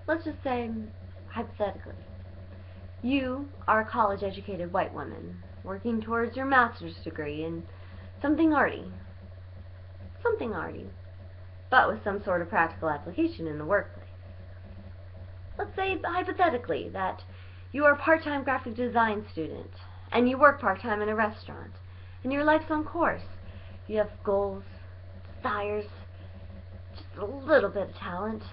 Let's just say, hypothetically, you are a college-educated white woman working towards your master's degree in something arty, but with some sort of practical application in the workplace. Let's say, hypothetically, that you are a part-time graphic design student, and you work part-time in a restaurant, and your life's on course. You have goals, desires, just a little bit of talent,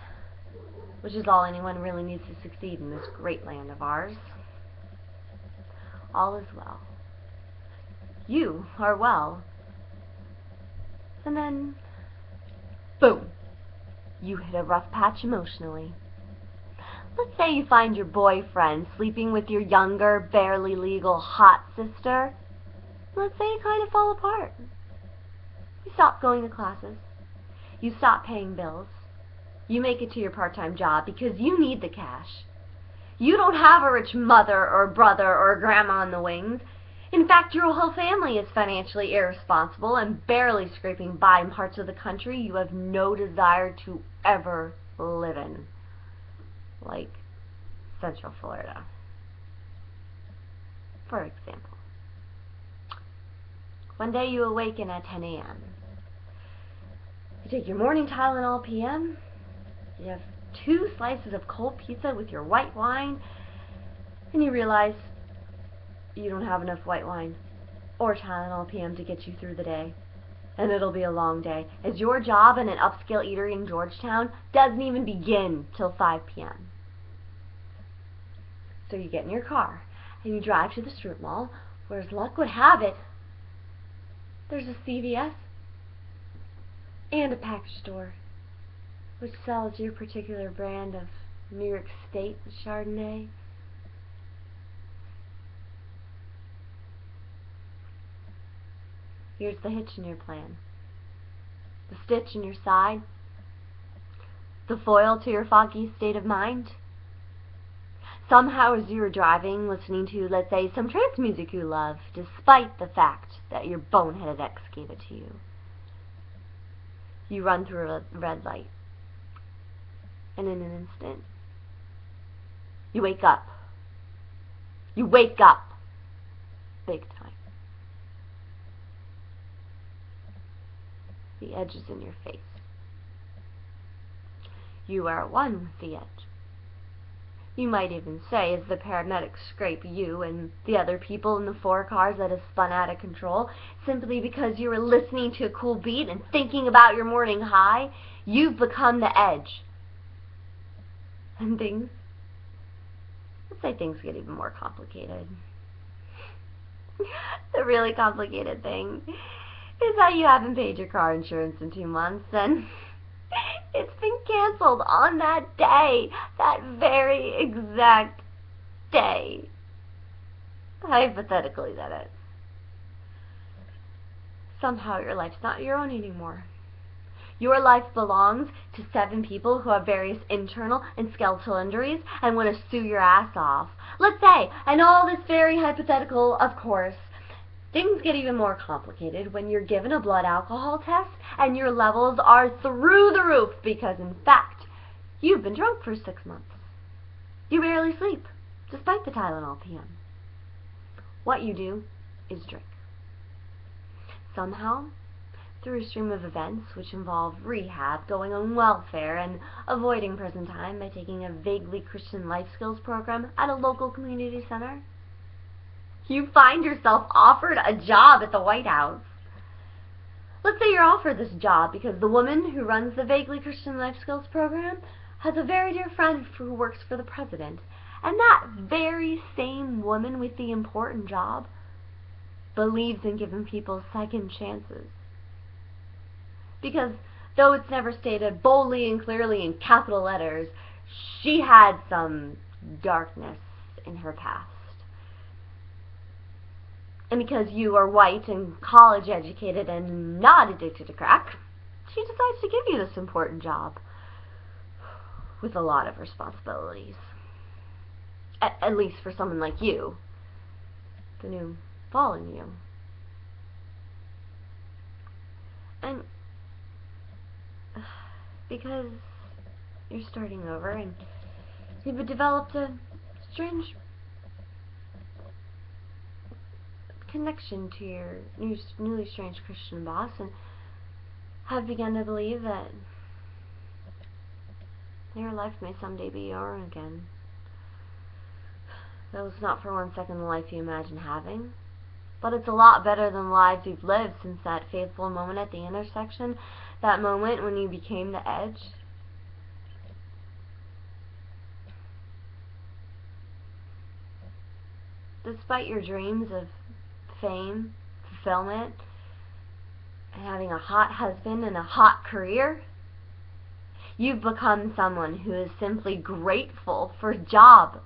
which is all anyone really needs to succeed in this great land of ours. All is well. You are well. And then, boom, you hit a rough patch emotionally. Let's say you find your boyfriend sleeping with your younger, barely legal, hot sister. Let's say you kind of fall apart. You stop going to classes. You stop paying bills. You make it to your part-time job because you need the cash. You don't have a rich mother or brother or grandma in the wings. In fact, your whole family is financially irresponsible and barely scraping by in parts of the country you have no desire to ever live in. Like Central Florida, for example. One day you awaken at 10 a.m. You take your morning Tylenol PM. You have 2 slices of cold pizza with your white wine, and you realize you don't have enough white wine or Tylenol PM to get you through the day. And it'll be a long day, as your job in an upscale eatery in Georgetown doesn't even begin till 5 p.m. So you get in your car, and you drive to the strip mall, where as luck would have it, there's a CVS and a package store, which sells your particular brand of New York State Chardonnay. Here's the hitch in your plan. The stitch in your side. The foil to your foggy state of mind. Somehow as you were driving, listening to, let's say, some trance music you love, despite the fact that your boneheaded ex gave it to you. You run through a red light. And in an instant, you wake up. You wake up. Big time. The edge is in your face. You are one with the edge. You might even say, as the paramedics scrape you and the other people in the 4 cars that have spun out of control, simply because you were listening to a cool beat and thinking about your morning high, you've become the edge. And let's say things get even more complicated. The really complicated thing is that you haven't paid your car insurance in 2 months, and it's been canceled on that day, that very exact day. Hypothetically, that is. Somehow your life's not your own anymore. Your life belongs to 7 people who have various internal and skeletal injuries and want to sue your ass off. Let's say, and all this very hypothetical, of course, things get even more complicated when you're given a blood alcohol test and your levels are through the roof because, in fact, you've been drunk for 6 months. You barely sleep, despite the Tylenol PM. What you do is drink. Somehow, through a stream of events which involve rehab, going on welfare, and avoiding prison time by taking a vaguely Christian life skills program at a local community center, you find yourself offered a job at the White House. Let's say you're offered this job because the woman who runs the vaguely Christian life skills program has a very dear friend who works for the president, and that very same woman with the important job believes in giving people second chances. Because though it's never stated boldly and clearly in capital letters, she had some darkness in her past. And because you are white and college educated and not addicted to crack, she decides to give you this important job with a lot of responsibilities. At least for someone like you, the new fallen you. And because you're starting over and You've developed a strange connection to your newly estranged Christian boss and have begun to believe that your life may someday be your own again. Though it's not for 1 second the life you imagine having. But it's a lot better than the lives you've lived since that fateful moment at the intersection, that moment when you became the edge. Despite your dreams of fame, fulfillment, and having a hot husband and a hot career, you've become someone who is simply grateful for a job